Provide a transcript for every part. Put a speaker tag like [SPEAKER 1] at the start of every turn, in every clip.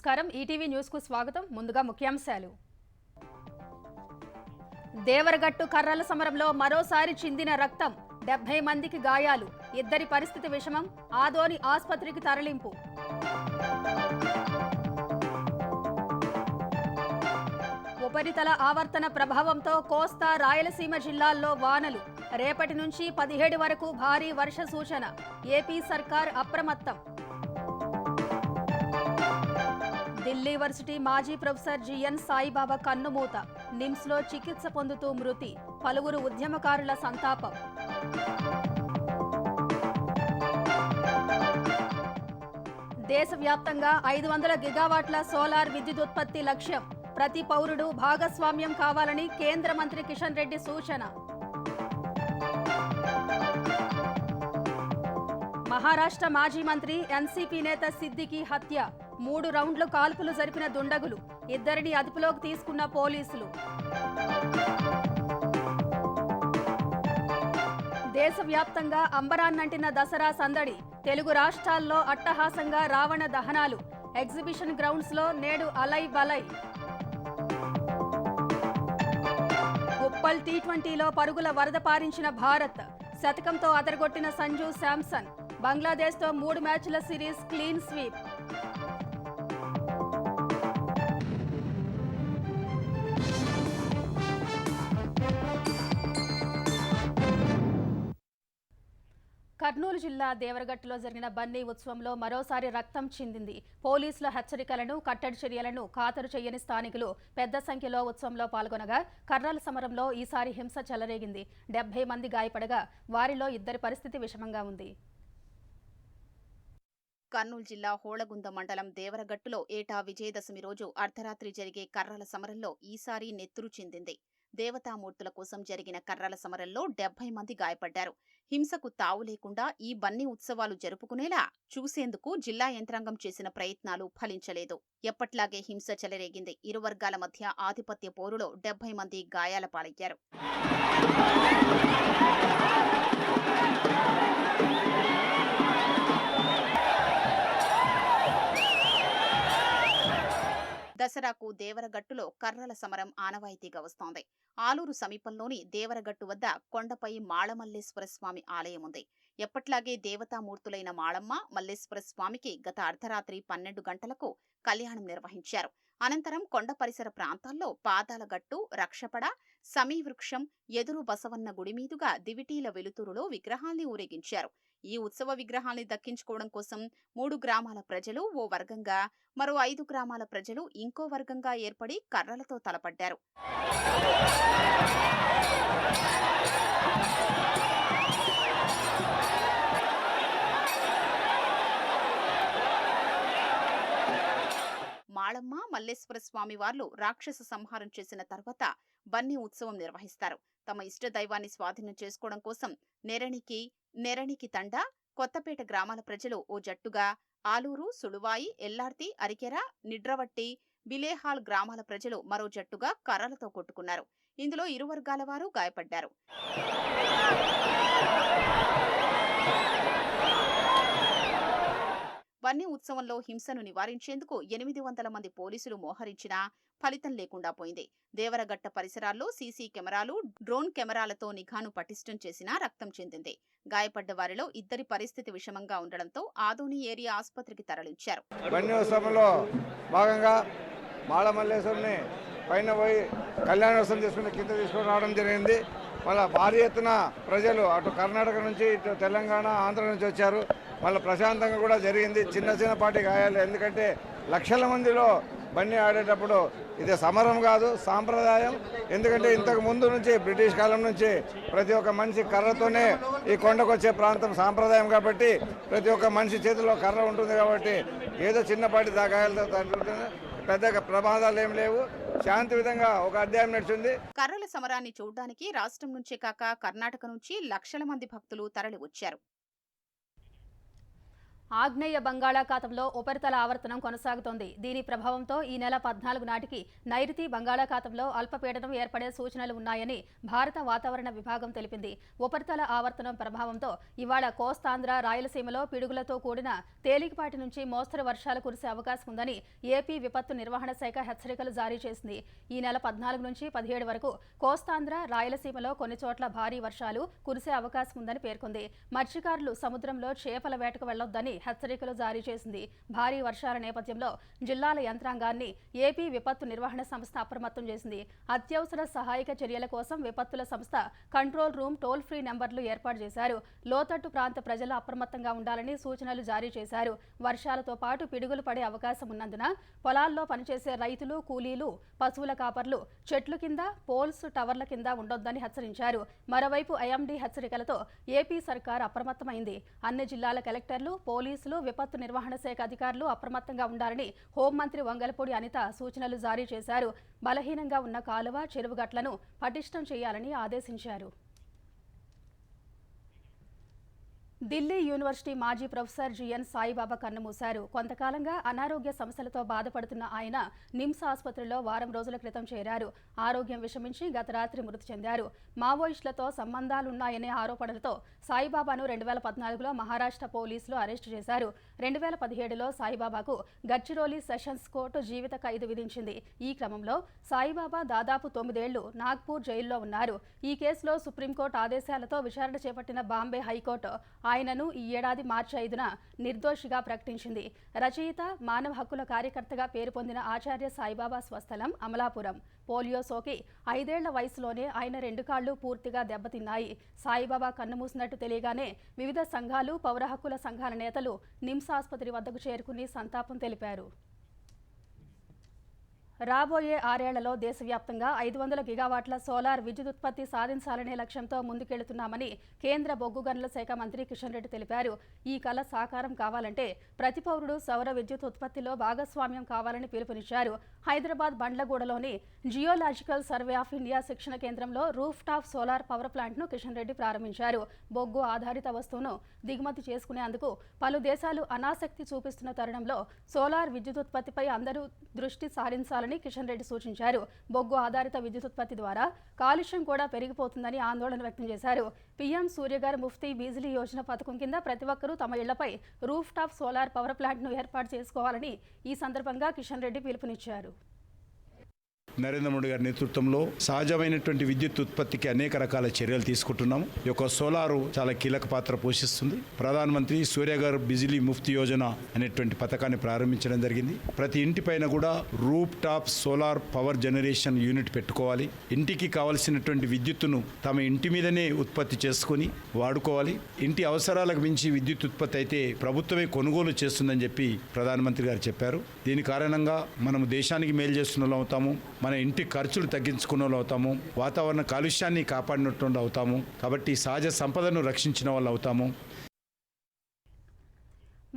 [SPEAKER 1] నమస్కారం ETV news కు స్వాగతం ముందుగా ముఖ్యాంశాలు దేవరగట్టు కర్రల సమరంలో మరోసారి చిందిన రక్తం 70 మందికి గాయాలు ఇద్దరి పరిస్థితి విషమం ఆదోని ఆసుపత్రికి తరలింపు ఉపరితల ఆవర్తన ప్రభావంతో కోస్తా రాయలసీమ జిల్లాల్లో వానలు రేపటి నుంచి 17 వరకు భారీ వర్ష సూచన ఏపీ సర్కార్ అప్రమత్తం ఢిల్లీ వర్సిటీ మాజీ ప్రొఫెసర్ జిఎన్ సాయిబాబా కన్నుమూత నిమ్స్లో చికిత్స పొందుతూ మృతి పలువురు ఉద్యమకారుల సంతాపం దేశవ్యాప్తంగా 500 గిగావాట్ల సోలార్ విద్యుదుత్పత్తి లక్ష్యం ప్రతి పౌరుడు భాగస్వామ్యం కావాలని కేంద్ర మంత్రి కిషన్ రెడ్డి సూచన మహారాష్ట్ర మాజీ మంత్రి ఎన్సీపీ నేత సిద్దికి హత్య 3 రౌండ్లు కాల్పులు జరిపిన దుండగులు ఇద్దరిని అదుపులోకి తీసుకున్న పోలీసులు దేశవ్యాప్తంగా అంబరాన్నంటిన దసరా సందడి తెలుగు రాష్ట్రాల్లో అట్టహాసంగా రావణ దహనాలు ఎగ్జిబిషన్ గ్రౌండ్స్ లో నేడు అలై బలై ఉప్పల్ టీ20లో పరుగుల వరద పారించిన భారత్ శతకంతో అదరగొట్టిన సంజు శాంసన్ బంగ్లాదేశ్తో 3 మ్యాచ్ల సిరీస్ క్లీన్ స్వీప్ కర్నూలు జిల్లా దేవరగట్టులో జరిగిన బన్నీ ఉత్సవంలో మరోసారి రక్తం చిందింది పోలీసుల హెచ్చరికలను కట్టడి చర్యలను ఖాతరు చేయని స్థానికులు పెద్ద సంఖ్యలో ఉత్సవంలో పాల్గొనగా కర్రల సమరంలో ఈసారి హింస చెలరేగింది 70 మంది గాయపడగా వారిలో ఇద్దరి పరిస్థితి విషమంగా ఉంది
[SPEAKER 2] కర్నూలు జిల్లా హోళగుంద మండలం దేవరగట్టులో ఏటా విజయదశమి రోజు అర్ధరాత్రి జరిగే కర్రల సమరంలో ఈసారి నెత్తురు చిందింది దేవతామూర్తుల కోసం జరిగిన కర్రల సమరంలో 70 మంది గాయపడ్డారు హింసకు తావు లేకుండా ఈ బన్నీ ఉత్సవాలు జరుపుకునేలా చూసేందుకు జిల్లా యంత్రాంగం చేసిన ప్రయత్నాలు ఫలించలేదు ఎప్పట్లాగే హింస చెలరేగింది ఇరు వర్గాల మధ్య ఆధిపత్య పోరులో 70 మంది గాయాల పాలయ్యారు దసరాకు దేవరగట్టులో కర్రల సమరం ఆనవాయితీగా వస్తోంది ఆలూరు సమీపంలోని దేవరగట్టు వద్ద కొండపై మాళమల్లేశ్వర స్వామి ఆలయం ఉంది ఎప్పట్లాగే దేవతామూర్తులైన మాళమ్మ మల్లేశ్వర స్వామికి గత అర్ధరాత్రి 12 గంటలకు కళ్యాణం నిర్వహించారు అనంతరం కొండ పరిసర ప్రాంతాల్లో పాదాలగట్టు రక్షపడ సమీవృక్షం ఎదురు బసవన్న గుడి మీదుగా దివిటీల వెలుతురులో విగ్రహాల్ని ఊరేగించారు ఈ ఉత్సవ విగ్రహాల్ని దక్కించుకోవడం కోసం 3 గ్రామాల ప్రజలు ఓ వర్గంగా మరో 5 గ్రామాల ప్రజలు ఇంకో వర్గంగా ఏర్పడి కర్రలతో తలపడ్డారు మాళమ్మ మల్లేశ్వర స్వామి వార్లు రాక్షస సంహారం చేసిన తర్వాత బన్నీ ఉత్సవం నిర్వహిస్తారు తమ ఇష్ట దైవాన్ని స్వాధీనం చేసుకోవడం కోసం నెరణికి తండ కొత్తపేట గ్రామాల ప్రజలు ఓ జట్టుగా ఆలూరు సుడువాయి ఎల్లార్తి అరికెర నిడ్రవట్టి బిలేహాల్ గ్రామాల ప్రజలు మరో జట్టుగా కర్రలతో కొట్టుకున్నారు ఇందులో ఇరు వర్గాల వారు గాయపడ్డారు బన్నీ ఉత్సవంలో హింసను నివారించేందుకు 800 మంది పోలీసులు మోహరించినా ఫలితం లేకుండా పోయింది దేవరగట్ట పరిసరాల్లో సీసీ కెమెరాలు డ్రోన్ కెమెరాలతో నిఘాను పటిష్టం చేసినా రక్తం చెందింది గాయపడ్డ వారిలో ఇద్దరి పరిస్థితి విషమంగా ఉండడంతో ఆదోని ఏరియా ఆసుపత్రికి తరలించారు
[SPEAKER 3] బన్నీ ఉత్సవంలో భాగంగా మాళమల్లేశ్వరుని పైన పోయి కళ్యాణోత్సవం చేసుకుని కింద తీసుకొని రావడం జరిగింది మళ్ళీ భారీ ఎత్తున ప్రజలు అటు కర్ణాటక నుంచి ఇటు తెలంగాణ ఆంధ్ర నుంచి వచ్చారు మళ్ళీ ప్రశాంతంగా కూడా జరిగింది చిన్నపాటి గాయాలు ఎందుకంటే లక్షల మందిలో బన్నీ ఆడేటప్పుడు ఇది సమరం కాదు సాంప్రదాయం ఎందుకంటే ఇంతకు ముందు నుంచి బ్రిటిష్ కాలం నుంచి ప్రతి ఒక్క మనిషి కర్రతోనే ఈ కొండకు వచ్చే ప్రాంతం సాంప్రదాయం కాబట్టి ప్రతి ఒక్క మనిషి చేతిలో కర్ర ఉంటుంది కాబట్టి ఏదో చిన్నపాటి గాయాలతో పెద్దగా ప్రమాదాలు ఏం లేవు శాంతి విధంగా ఒక అధ్యాయం నడిచింది
[SPEAKER 2] కర్రల సమరాన్ని చూడడానికి రాష్ట్రం నుంచే కాక కర్ణాటక నుంచి లక్షల మంది భక్తులు తరలి వచ్చారు
[SPEAKER 1] ఆగ్నేయ బంగాళాఖాతంలో ఉపరితల ఆవర్తనం కొనసాగుతోంది. దీని ప్రభావంతో ఈ నెల 14 నాటికి నైరుతి బంగాళాఖాతంలో అల్పపీడనం ఏర్పడే సూచనలు ఉన్నాయని భారత వాతావరణ విభాగం తెలిపింది. ఉపరితల ఆవర్తనం ప్రభావంతో ఇవాళ కోస్తాంధ్ర, రాయలసీమలో పిడుగులతో కూడిన తేలికపాటి నుంచి మోస్తరు వర్షాలు కురిసే అవకాశం ఉందని ఏపీ విపత్తు నిర్వహణ శాఖ హెచ్చరికలు జారీ చేసింది. ఈ నెల 14 నుంచి 17 వరకు కోస్తాంధ్ర, రాయలసీమలో కొన్ని చోట్ల భారీ వర్షాలు కురిసే అవకాశం ఉందని పేర్కొంది. మత్స్యకారులు సముద్రంలో చేపల వేటకు వెళ్లొద్దని హెచ్చరికలు జారీ చేసింది. భారీ వర్షాల నేపథ్యంలో జిల్లాల యంత్రాంగాన్ని ఏపీ విపత్తు నిర్వహణ సంస్థ అప్రమత్తం చేసింది. అత్యవసర సహాయక చర్యల కోసం విపత్తుల సంస్థ కంట్రోల్ రూమ్ టోల్ ఫ్రీ నెంబర్లు ఏర్పాటు చేశారు. లోతట్టు ప్రాంత ప్రజలు అప్రమత్తంగా ఉండాలని సూచనలు జారీ చేశారు. వర్షాలతో పాటు పిడుగులు పడే అవకాశం ఉన్నందున పొలాల్లో పనిచేసే రైతులు, కూలీలు, పశువుల కాపర్లు చెట్లు కింద, పోల్స్, టవర్ల కింద ఉండొద్దని హెచ్చరించారు. మరోవైపు ఐఎండీ హెచ్చరికలతో ఏపీ సర్కార్ అప్రమత్తమైంది. అన్ని జిల్లాల కలెక్టర్లు, పోలీసులు, విపత్తు నిర్వహణ శాఖ అధికారులు అప్రమత్తంగా ఉండాలని హోంమంత్రి వంగలపూడి అనిత సూచనలు జారీ చేశారు. బలహీనంగా ఉన్న కాలువ, చెరువుగట్లను పటిష్టం చేయాలని ఆదేశించారు. ఢిల్లీ యూనివర్సిటీ మాజీ ప్రొఫెసర్ జిఎన్ సాయిబాబా కన్నుమూశారు. కొంతకాలంగా అనారోగ్య సమస్యలతో బాధపడుతున్న ఆయన నిమ్స్ ఆసుపత్రిలో వారం రోజుల క్రితం చేరారు. ఆరోగ్యం విషమించి గత రాత్రి మృతి చెందారు. మావోయిస్టులతో సంబంధాలున్నాయనే ఆరోపణలతో సాయిబాబాను 2014లో మహారాష్ట్ర పోలీసులు అరెస్టు చేశారు. 2017లో సాయిబాబాకు గడ్చిరోలి సెషన్స్ కోర్టు జీవిత ఖైదు విధించింది. ఈ క్రమంలో సాయిబాబా దాదాపు 9 ఏళ్లు నాగ్పూర్ జైల్లో ఉన్నారు. ఈ కేసులో సుప్రీంకోర్టు ఆదేశాలతో విచారణ చేపట్టిన బాంబే హైకోర్టు ఆయనను ఈ ఏడాది మార్చి 5న నిర్దోషిగా ప్రకటించింది. రచయిత, మానవ హక్కుల కార్యకర్తగా పేరు పొందిన ఆచార్య సాయిబాబా స్వస్థలం అమలాపురం. పోలియో సోకి 5 ఏళ్ల వయసులోనే ఆయన 2 కాళ్లు పూర్తిగా దెబ్బతిన్నాయి. సాయిబాబా కన్నుమూసినట్టు తెలియగానే వివిధ సంఘాలు, పౌర హక్కుల సంఘాల నేతలు నిమ్స్ ఆసుపత్రి వద్దకు చేరుకుని సంతాపం తెలిపారు. రాబోయే 6 ఏళ్లలో దేశవ్యాప్తంగా 500 గిగావాట్ల సోలార్ విద్యుత్ ఉత్పత్తి సాధించాలనే లక్ష్యంతో ముందుకెళ్తున్నామని కేంద్ర బొగ్గు గనుల శాఖ మంత్రి కిషన్ రెడ్డి తెలిపారు. ఈ కల సాకారం కావాలంటే ప్రతి పౌరుడు సౌర విద్యుత్ ఉత్పత్తిలో భాగస్వామ్యం కావాలని పిలుపునిచ్చారు. హైదరాబాద్ బండ్లగూడలోని జియోలాజికల్ సర్వే ఆఫ్ ఇండియా శిక్షణ కేంద్రంలో రూఫ్ టాప్ సోలార్ పవర్ ప్లాంట్ను కిషన్ రెడ్డి ప్రారంభించారు. బొగ్గు ఆధారిత వస్తువును దిగుమతి చేసుకునేందుకు పలు దేశాలు అనాసక్తి చూపిస్తున్న తరుణంలో సోలార్ విద్యుత్ ఉత్పత్తిపై అందరూ దృష్టి సారించాలని కిషన్ రెడ్డి సూచించారు. బొగ్గు ఆధారిత విద్యుత్ ఉత్పత్తి ద్వారా కాలుష్యం కూడా పెరిగిపోతుందని ఆందోళన వ్యక్తం చేశారు. పీఎం సూర్యగారి ముఫ్తీ బిజిలీ యోజన పథకం కింద ప్రతి ఒక్కరూ తమ ఇళ్లపై రూఫ్ టాప్ సోలార్ పవర్ ప్లాంట్ను ఏర్పాటు చేసుకోవాలని ఈ సందర్భంగా కిషన్ రెడ్డి పిలుపునిచ్చారు.
[SPEAKER 4] నరేంద్ర మోడీ గారి నేతృత్వంలో సహజమైనటువంటి విద్యుత్ ఉత్పత్తికి అనేక రకాల చర్యలు తీసుకుంటున్నాము. ఈ యొక్క సోలారు చాలా కీలక పాత్ర పోషిస్తుంది. ప్రధానమంత్రి సూర్యఘర్ బిజిలీ ముఫ్తీ యోజన అనేటువంటి పథకాన్ని ప్రారంభించడం జరిగింది. ప్రతి ఇంటి పైన కూడా roof top solar power generation unit పెట్టుకోవాలి. ఇంటికి కావలసినటువంటి విద్యుత్తును తమ ఇంటి మీదనే ఉత్పత్తి చేసుకుని వాడుకోవాలి. ఇంటి అవసరాలకు మించి విద్యుత్ ఉత్పత్తి అయితే ప్రభుత్వమే కొనుగోలు చేస్తుందని చెప్పి ప్రధానమంత్రి గారు చెప్పారు. దీని కారణంగా మనం దేశానికి మేలు చేస్తున్న వాళ్ళు అవుతాము, మన ఇంటి ఖర్చులు తగ్గించుకున్న వాళ్ళు అవుతాము, వాతావరణ కాలుష్యాన్ని కాపాడినట్టు అవుతాము. కాబట్టి సహజ సంపదను రక్షించిన వాళ్ళు అవుతాము.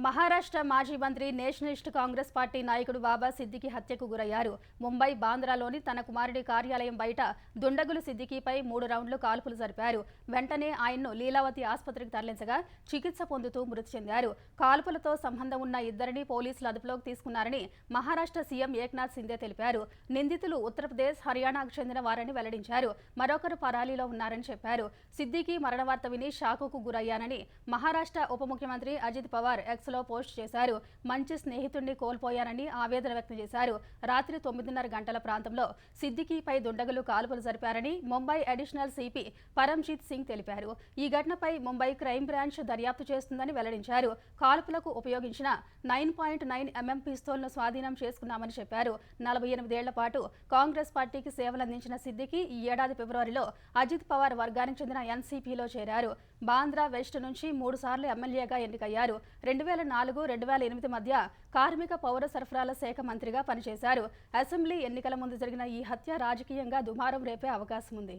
[SPEAKER 1] మహారాష్ట్ర మాజీ మంత్రి నేషనలిస్ట్ కాంగ్రెస్ పార్టీ నాయకుడు బాబా సిద్దికి హత్యకు గురయ్యారు. ముంబై బాంద్రాలోని తన కుమారుడి కార్యాలయం బయట దుండగులు సిద్దికీపై 3 రౌండ్లు కాల్పులు జరిపారు. వెంటనే ఆయన్ను లీలావతి ఆసుపత్రికి తరలించగా చికిత్స పొందుతూ మృతి చెందారు. కాల్పులతో సంబంధం ఉన్న ఇద్దరిని పోలీసులు అదుపులోకి తీసుకున్నారని మహారాష్ట్ర సీఎం ఏక్నాథ్ సిందే తెలిపారు. నిందితులు ఉత్తరప్రదేశ్, హర్యానాకు చెందిన వారని వెల్లడించారు. మరొకరు పరారీలో ఉన్నారని చెప్పారు. సిద్దికి మరణ వార్త విని షాకుకు గురయ్యానని మహారాష్ట్ర ఉప ముఖ్యమంత్రి అజిత్ పవార్ లో పోస్ట్ చేశారు. మంచి స్నేహితుడిని కోల్పోయానని ఆవేదన వ్యక్తం చేశారు. రాత్రి 9:30 గంటల ప్రాంతంలో సిద్దికీపై దుండగులు కాల్పులు జరిపారని ముంబై అడిషనల్ సిపి పరంజీత్ సింగ్ తెలిపారు. ఈ ఘటనపై ముంబై క్రైమ్ బ్రాంచ్ దర్యాప్తు చేస్తుందని వెల్లడించారు. కాల్పులకు ఉపయోగించిన 9.9 mm పిస్తోల్ను స్వాధీనం చేసుకున్నామని చెప్పారు. 48 ఏళ్ల పాటు కాంగ్రెస్ పార్టీకి సేవలందించిన సిద్దికి ఈ ఏడాది ఫిబ్రవరిలో అజిత్ పవార్ వర్గానికి చెందిన ఎన్సీపీలో చేరారు. బాంద్రా వెస్ట్ నుంచి 3 సార్లు ఎమ్మెల్యేగా ఎన్నికయ్యారు. 2004-2008 మధ్య కార్మిక పౌర సరఫరాల శాఖ మంత్రిగా పనిచేశారు. అసెంబ్లీ ఎన్నికల ముందు జరిగిన ఈ హత్య రాజకీయంగా దుమారం రేపే అవకాశం ఉంది.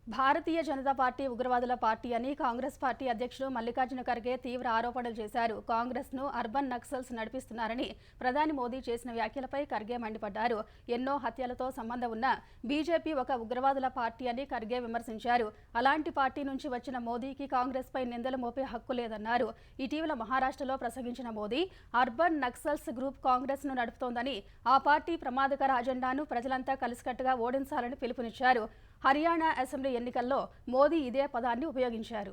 [SPEAKER 1] భారతీయ జనతా పార్టీ ఉగ్రవాదుల పార్టీ అని కాంగ్రెస్ పార్టీ అధ్యక్షుడు మల్లికార్జున ఖర్గే తీవ్ర ఆరోపణలు చేశారు. కాంగ్రెస్ను అర్బన్ నక్సల్స్ నడిపిస్తున్నారని ప్రధాని మోదీ చేసిన వ్యాఖ్యలపై ఖర్గే మండిపడ్డారు. ఎన్నో హత్యలతో సంబంధం ఉన్న బీజేపీ ఒక ఉగ్రవాదుల పార్టీ అని ఖర్గే విమర్శించారు. అలాంటి పార్టీ నుంచి వచ్చిన మోదీకి కాంగ్రెస్పై నిందలు మోపే హక్కు లేదన్నారు. ఇటీవల మహారాష్ట్రలో ప్రసంగించిన మోదీ అర్బన్ నక్సల్స్ గ్రూప్ కాంగ్రెస్ను నడుపుతోందని, ఆ పార్టీ ప్రమాదకర అజెండాను ప్రజలంతా కలిసికట్టుగా ఓడించాలని పిలుపునిచ్చారు. హర్యానా అసెంబ్లీ ఎన్నికల్లో మోదీ ఇదే పదాన్ని ఉపయోగించారు.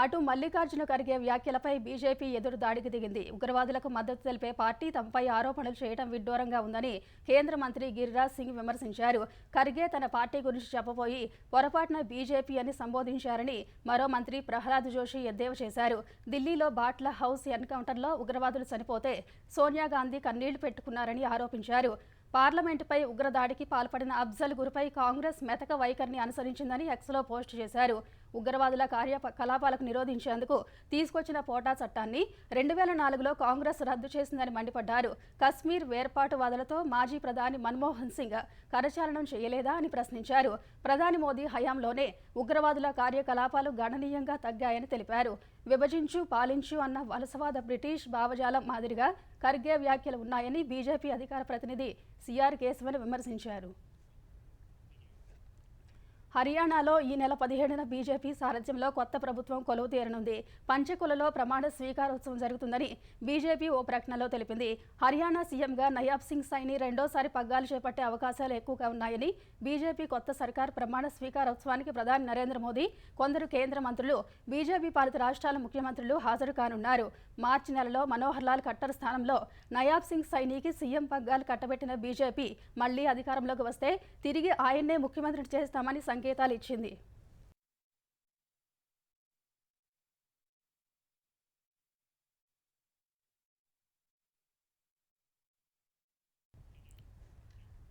[SPEAKER 1] అటు మల్లికార్జున ఖర్గే వ్యాఖ్యలపై బీజేపీ ఎదురు దాడికి దిగింది. ఉగ్రవాదులకు మద్దతు తెలిపే పార్టీ తమపై ఆరోపణలు చేయడం విడ్డూరంగా ఉందని కేంద్ర మంత్రి గిరిరాజ్ సింగ్ విమర్శించారు. ఖర్గే తన పార్టీ గురించి చెప్పబోయి పొరపాటున బీజేపీ అని సంబోధించారని మరో మంత్రి ప్రహ్లాద్ జోషి ఎద్దేవా చేశారు. ఢిల్లీలో బాట్లా హౌస్ ఎన్కౌంటర్లో ఉగ్రవాదులు చనిపోతే సోనియా గాంధీ కన్నీళ్లు పెట్టుకున్నారని ఆరోపించారు. పార్లమెంటుపై ఉగ్రదాడికి పాల్పడిన అఫ్జల్ గురుపై కాంగ్రెస్ మెతక వైఖరిని అనుసరించిందని ఎక్స్లో పోస్ట్ చేశారు. ఉగ్రవాదుల కార్యకలాపాలకు నిరోధించేందుకు తీసుకొచ్చిన పోటా చట్టాన్ని 2004లో కాంగ్రెస్ రద్దు చేసిందని మండిపడ్డారు. కశ్మీర్ వేర్పాటువాదులతో మాజీ ప్రధాని మన్మోహన్ సింగ్ కరచాలనం చేయలేదా అని ప్రశ్నించారు. ప్రధాని మోదీ హయాంలోనే ఉగ్రవాదుల కార్యకలాపాలు గణనీయంగా తగ్గాయని తెలిపారు. విభజించు పాలించు అన్న వలసవాద బ్రిటిష్ భావజాలం మాదిరిగా ఖర్గే వ్యాఖ్యలు ఉన్నాయని బీజేపీ అధికార ప్రతినిధి సిఆర్ కేశవన్ విమర్శించారు. హర్యానాలో ఈ నెల 17న బీజేపీ సారథ్యంలో కొత్త ప్రభుత్వం కొలువు తీరనుంది. పంచకులలో ప్రమాణ స్వీకారోత్సవం జరుగుతుందని బీజేపీ ఓ ప్రకటనలో తెలిపింది. హర్యానా సీఎంగా నయాబ్ సింగ్ సైని రెండోసారి పగ్గాలు చేపట్టే అవకాశాలు ఎక్కువగా ఉన్నాయని, బీజేపీ కొత్త సర్కార్ ప్రమాణ స్వీకారోత్సవానికి ప్రధాని నరేంద్ర మోదీ, కొందరు కేంద్ర మంత్రులు, బీజేపీ పాలిత రాష్ట్రాల ముఖ్యమంత్రులు హాజరు కానున్నారు. మార్చి నెలలో మనోహర్ లాల్ ఖట్టర్ స్థానంలో నయాబ్ సింగ్ సైనికి సీఎం పగ్గాలు కట్టబెట్టిన బీజేపీ మళ్లీ అధికారంలోకి వస్తే తిరిగి ఆయన్నే ముఖ్యమంత్రిని చేస్తామని సంకేతాలు ఇచ్చింది.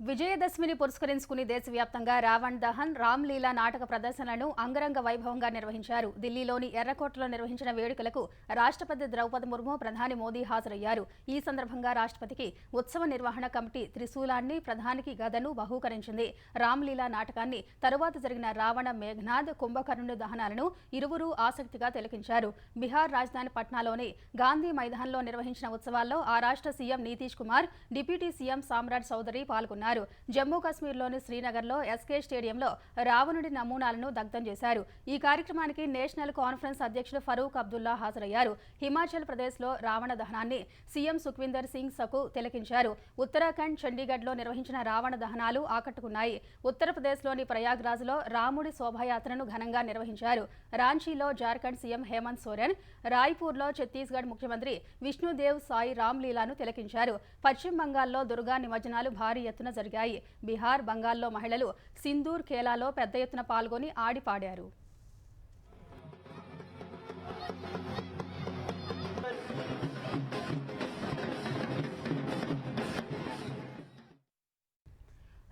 [SPEAKER 1] విజయదశమిని పురస్కరించుకుని దేశవ్యాప్తంగా రావణ్ దహన్, రామ్లీలా నాటక ప్రదర్శనలను అంగరంగ వైభవంగా నిర్వహించారు. ఢిల్లీలోని ఎర్రకోటలో నిర్వహించిన వేడుకలకు రాష్ట్రపతి ద్రౌపది ముర్ము, ప్రధాని మోదీ హాజరయ్యారు. ఈ సందర్భంగా రాష్ట్రపతికి ఉత్సవ నిర్వహణ కమిటీ త్రిశూలాన్ని, ప్రధానికి గదను బహూకరించింది. రామ్లీలా నాటకాన్ని తరువాత జరిగిన రావణ, మేఘనాథ్, కుంభకర్ణుని దహనాలను ఇరువురు ఆసక్తిగా తిలకించారు. బీహార్ రాజధాని పట్నాలోని గాంధీ మైదాన్లో నిర్వహించిన ఉత్సవాల్లో ఆ రాష్ట్ర CM Nitish Kumar, deputy CM Samrat Choudhary పాల్గొన్నారు. జమ్మూ కాశ్మీర్లోని శ్రీనగర్లో ఎస్కే స్టేడియంలో రావణుడి నమూనాలను దగ్ధం చేశారు. ఈ కార్యక్రమానికి నేషనల్ కాన్ఫరెన్స్ అధ్యక్షుడు ఫరూక్ అబ్దుల్లా హాజరయ్యారు. హిమాచల్ ప్రదేశ్లో రావణ దహనాన్ని సీఎం సుఖ్వీందర్ సింగ్ సకు తిలకించారు. ఉత్తరాఖండ్, చండీగఢ్లో నిర్వహించిన రావణ దహనాలు ఆకట్టుకున్నాయి. ఉత్తరప్రదేశ్లోని ప్రయాగ్రాజ్లో రాముడి శోభాయాత్రను ఘనంగా నిర్వహించారు. రాంచీలో జార్ఖండ్ సీఎం హేమంత్ సోరెన్, రాయ్పూర్లో ఛత్తీస్గఢ్ ముఖ్యమంత్రి విష్ణుదేవ్ సాయి రామ్లీలాను తిలకించారు. పశ్చిమ బంగాల్లో దుర్గా నిమజ్జనాలు భారీ ఎత్తున జరిగాయి. బీహార్, బంగాల్లో మహిళలు సింధూర్ ఖేలాలో పెద్ద ఎత్తున పాల్గొని ఆడిపాడారు.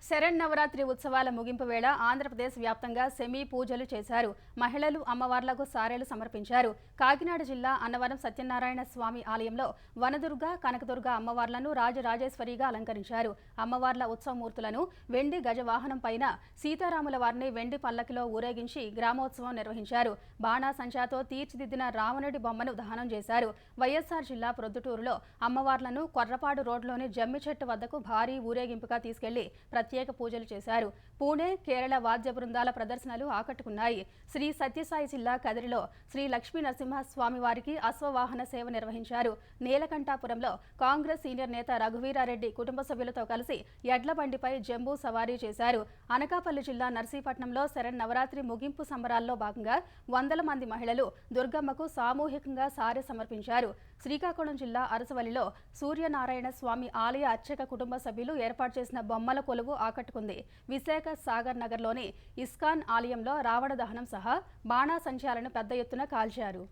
[SPEAKER 1] శరన్నవరాత్రి ఉత్సవాల ముగింపు వేళ ఆంధ్రప్రదేశ్ వ్యాప్తంగా సెమీ పూజలు చేశారు. మహిళలు అమ్మవార్లకు సారెలు సమర్పించారు. కాకినాడ జిల్లా అన్నవరం సత్యనారాయణ స్వామి ఆలయంలో వనదుర్గ, కనకదుర్గ అమ్మవార్లను రాజరాజేశ్వరిగా అలంకరించారు. అమ్మవార్ల ఉత్సవమూర్తులను వెండి గజవాహనం పైన, సీతారాముల వారిని వెండి పల్లకిలో ఊరేగించి గ్రామోత్సవం నిర్వహించారు. బాణాసంచాతో తీర్చిదిద్దిన రావణుడి బొమ్మను దహనం చేశారు. వైఎస్ఆర్ జిల్లా ప్రొద్దుటూరులో అమ్మవార్లను కొర్రపాడు రోడ్లోని జమ్మి చెట్టు వద్దకు భారీ ఊరేగింపుగా తీసుకెళ్లి ప్రత్యేక పూజలు చేశారు. పూణె, కేరళ వాద్య బృందాల ప్రదర్శనలు ఆకట్టుకున్నాయి. శ్రీ సత్యసాయి జిల్లా కదిరిలో శ్రీ లక్ష్మీ నరసింహస్వామి వారికి అశ్వవాహన సేవ నిర్వహించారు. నీలకంఠాపురంలో కాంగ్రెస్ సీనియర్ నేత రఘువీరారెడ్డి కుటుంబ సభ్యులతో కలిసి ఎడ్ల బండిపై జంబూ సవారీ చేశారు. అనకాపల్లి జిల్లా నర్సీపట్నంలో శరన్నవరాత్రి ముగింపు సంబరాల్లో భాగంగా వందల మంది మహిళలు దుర్గమ్మకు సామూహికంగా సారె సమర్పించారు. శ్రీకాకుళం జిల్లా అరసవల్లిలో సూర్యనారాయణ స్వామి ఆలయ అర్చక కుటుంబ సభ్యులు ఏర్పాటు చేసిన బొమ్మల కొలువు ఆకట్టుకుంది. విశాఖ సాగర్ నగర్లోని ఇస్కాన్ ఆలయంలో రావణ దహనం సహా బాణాసంచాలను పెద్ద ఎత్తున కాల్చారు.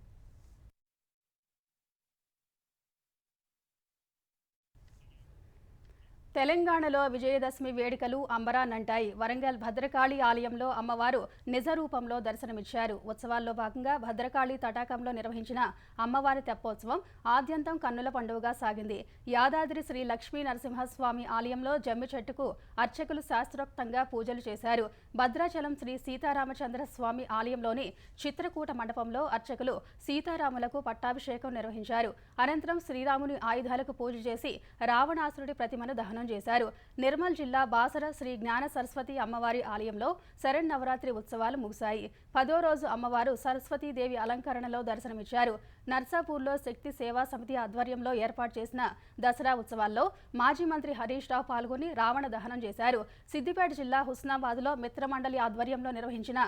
[SPEAKER 1] తెలంగాణలో విజయదశమి వేడుకలు అంబరాన్నంటాయి. వరంగల్ భద్రకాళి ఆలయంలో అమ్మవారు నిజ రూపంలో దర్శనమిచ్చారు. ఉత్సవాల్లో భాగంగా భద్రకాళి తటాకంలో నిర్వహించిన అమ్మవారి తెప్పోత్సవం ఆద్యంతం కన్నుల పండుగగా సాగింది. యాదాద్రి శ్రీ లక్ష్మీ నరసింహస్వామి ఆలయంలో జమ్మి చెట్టుకు అర్చకులు శాస్త్రోక్తంగా పూజలు చేశారు. భద్రాచలం శ్రీ సీతారామచంద్ర స్వామి ఆలయంలోని చిత్రకూట మండపంలో అర్చకులు సీతారాములకు పట్టాభిషేకం నిర్వహించారు. అనంతరం శ్రీరాముని ఆయుధాలకు పూజ చేసి రావణాసురుడి ప్రతిమను దహనం చేశారు. నిర్మల్ జిల్లా బాసర శ్రీ జ్ఞాన సరస్వతి అమ్మవారి ఆలయంలో శరన్నవరాత్రి ఉత్సవాలు ముగిశాయి. 10వ రోజు అమ్మవారు సరస్వతీదేవి అలంకరణలో దర్శనమిచ్చారు. నర్సాపూర్లో శక్తి సేవా సమితి ఆధ్వర్యంలో ఏర్పాటు చేసిన దసరా ఉత్సవాల్లో మాజీ మంత్రి హరీష్ రావు పాల్గొని రావణ దహనం చేశారు. సిద్దిపేట జిల్లా హుస్నాబాద్లో మిత్రమండలి ఆధ్వర్యంలో నిర్వహించిన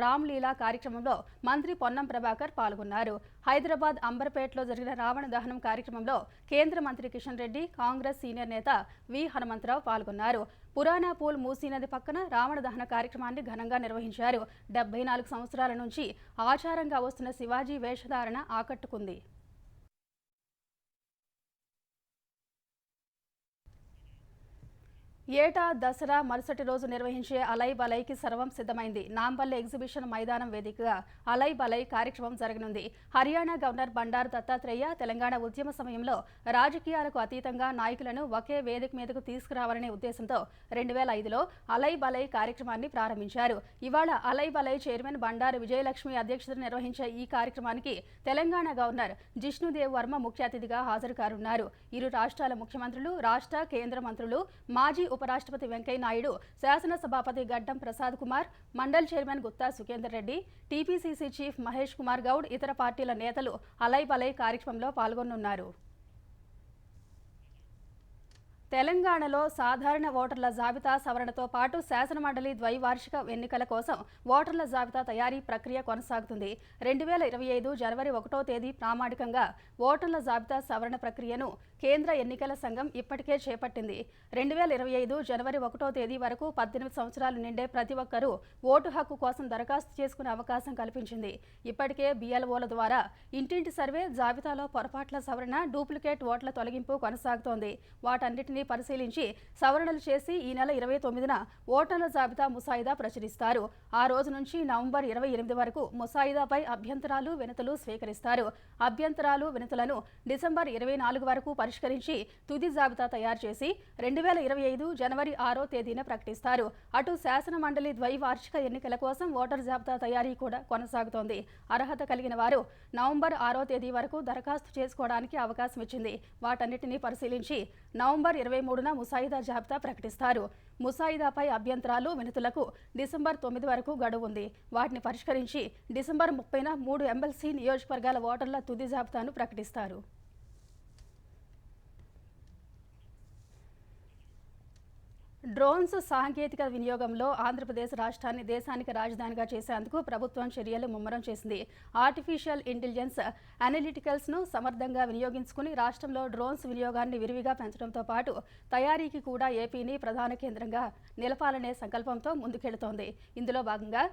[SPEAKER 1] రామ్లీలా కార్యక్రమంలో మంత్రి పొన్నం ప్రభాకర్ పాల్గొన్నారు. హైదరాబాద్ అంబర్పేటలో జరిగిన రావణ దహనం కార్యక్రమంలో కేంద్ర మంత్రి కిషన్ రెడ్డి, కాంగ్రెస్ సీనియర్ నేత వి హనుమంతరావు పాల్గొన్నారు. పురాణా పూల్ మూసీ నది పక్కన రావణ దహన కార్యక్రమాన్ని ఘనంగా నిర్వహించారు. 74 సంవత్సరాల నుంచి ఆచారంగా వస్తున్న శివాజీ వేషధారణ ఆకట్టుకుంది. ఏటా దసరా మరుసటి రోజు నిర్వహించే అలై బలైకి సర్వం సిద్ధమైంది. నాంపల్లి ఎగ్జిబిషన్ మైదానం వేదికగా అలై బలై కార్యక్రమం జరగనుంది. హర్యానా గవర్నర్ బండారు దత్తాత్రేయ తెలంగాణ ఉద్యమ సమయంలో రాజకీయాలకు అతీతంగా నాయకులను ఒకే వేదిక మీదకు తీసుకురావాలనే ఉద్దేశంతో 2005లో అలై బలై కార్యక్రమాన్ని ప్రారంభించారు. ఇవాళ అలై బలై చైర్మన్ బండారు విజయలక్ష్మి అధ్యక్షతన నిర్వహించే ఈ కార్యక్రమానికి తెలంగాణ గవర్నర్ జిష్ణుదేవ్ వర్మ ముఖ్య అతిథిగా హాజరు కానున్నారు. ఇరు రాష్ట్రాల ముఖ్యమంత్రులు, రాష్ట్ర కేంద్ర మంత్రులు, మాజీ ఉపరాష్ట్రపతి వెంకయ్య నాయుడు, శాసనసభాపతి గడ్డం ప్రసాద్ కుమార్, మండల్ chairman Gutha Sukhender Reddy, TPCC chief Mahesh Kumar Goud, ఇతర పార్టీల నేతలు అలై బలై కార్యక్రమంలో పాల్గొనున్నారు. తెలంగాణలో సాధారణ ఓటర్ల జాబితా సవరణతో పాటు శాసనమండలి ద్వైవార్షిక ఎన్నికల కోసం ఓటర్ల జాబితా తయారీ ప్రక్రియ కొనసాగుతుంది. 2025 జనవరి 1వ తేదీ ప్రామాణికంగా ఓటర్ల జాబితా సవరణ ప్రక్రియను కేంద్ర ఎన్నికల సంఘం ఇప్పటికే చేపట్టింది. 2025 జనవరి 1వ తేదీ వరకు 18 సంవత్సరాలు నిండే ప్రతి ఒక్కరూ ఓటు హక్కు కోసం దరఖాస్తు చేసుకునే అవకాశం కల్పించింది. ఇప్పటికే BLOల ద్వారా ఇంటింటి సర్వే, జాబితాలో పొరపాట్ల సవరణ, డూప్లికేట్ ఓట్ల తొలగింపు కొనసాగుతోంది. వాటన్నిటినీ పరిశీలించి సవరణలు చేసి ఈ నెల 29న ఓటర్ల జాబితా ముసాయిదా ప్రచురిస్తారు. ఆ రోజు నుంచి నవంబర్ 28 వరకు ముసాయిదాపై అభ్యంతరాలు, వినతులు స్వీకరిస్తారు. అభ్యంతరాలు, వినతులను డిసెంబర్ 24 వరకు పరిష్కరించి తుది జాబితా తయారు చేసి 2025 జనవరి 6వ తేదీన ప్రకటిస్తారు. అటు శాసన మండలి ద్వైవార్షిక ఎన్నికల కోసం ఓటర్ జాబితా తయారీ కూడా కొనసాగుతోంది. అర్హత కలిగిన వారు నవంబర్ 6వ తేదీ వరకు దరఖాస్తు చేసుకోవడానికి అవకాశం ఇచ్చింది. వాటన్నిటినీ పరిశీలించి నవంబర్ 23న ముసాయిదా జాబితా ప్రకటిస్తారు. ముసాయిదాపై అభ్యంతరాలు, వినతులకు డిసెంబర్ 9 వరకు గడువు ఉంది. వాటిని పరిష్కరించి డిసెంబర్ 30న 3 ఎమ్మెల్సీ నియోజకవర్గాల ఓటర్ల తుది జాబితాను ప్రకటిస్తారు. డ్రోన్స్ సాంకేతిక వినియోగంలో ఆంధ్రప్రదేశ్ రాష్ట్రాన్ని దేశానికి రాజధానిగా చేసేందుకు ప్రభుత్వం చర్యలు ముమ్మరం చేసింది. ఆర్టిఫిషియల్ ఇంటెలిజెన్స్ అనలిటికల్స్ను సమర్థంగా వినియోగించుకుని రాష్ట్రంలో డ్రోన్స్ వినియోగాన్ని విరివిగా పెంచడంతో పాటు తయారీకి కూడా ఏపీని ప్రధాన కేంద్రంగా నిలపాలనే సంకల్పంతో ముందుకెళుతోంది. ఇందులో భాగంగా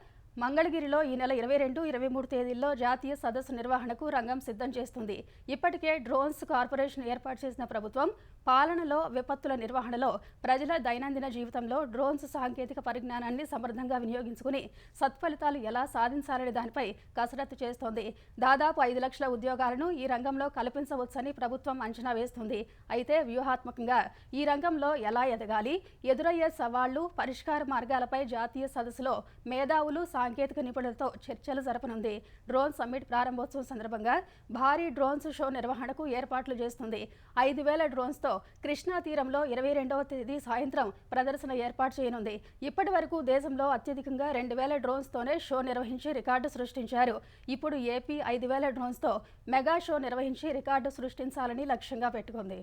[SPEAKER 1] మంగళగిరిలో ఈ నెల 22, 23 తేదీల్లో జాతీయ సదస్సు నిర్వహణకు రంగం సిద్ధం చేస్తుంది. ఇప్పటికే డ్రోన్స్ కార్పొరేషన్ ఏర్పాటు చేసిన ప్రభుత్వం పాలనలో, విపత్తుల నిర్వహణలో, ప్రజల దైనందిన జీవితంలో డ్రోన్స్ సాంకేతిక పరిజ్ఞానాన్ని సమర్థంగా వినియోగించుకుని సత్ఫలితాలు ఎలా సాధించాలనే దానిపై కసరత్తు చేస్తోంది. దాదాపు 5 లక్షల ఉద్యోగాలను ఈ రంగంలో కల్పించవచ్చని ప్రభుత్వం అంచనా వేస్తుంది. అయితే వ్యూహాత్మకంగా ఈ రంగంలో ఎలా ఎదగాలి, ఎదురయ్యే సవాళ్లు, పరిష్కార మార్గాలపై జాతీయ సదస్సులో మేధావులు, సాంకేతిక నిపుణులతో చర్చలు జరపనుంది. డ్రోన్ సమ్మిట్ ప్రారంభోత్సవం సందర్భంగా భారీ డ్రోన్స్ షో నిర్వహణకు ఏర్పాట్లు చేస్తుంది. 5,000 డ్రోన్స్తో కృష్ణా తీరంలో 22వ తేదీ సాయంత్రం ప్రదర్శన ఏర్పాటు చేయనుంది. ఇప్పటి వరకు దేశంలో అత్యధికంగా 2,000 డ్రోన్స్తోనే షో నిర్వహించి రికార్డు సృష్టించారు. ఇప్పుడు ఏపీ 5,000 డ్రోన్స్తో మెగా షో నిర్వహించి రికార్డు సృష్టించాలని లక్ష్యంగా పెట్టుకుంది.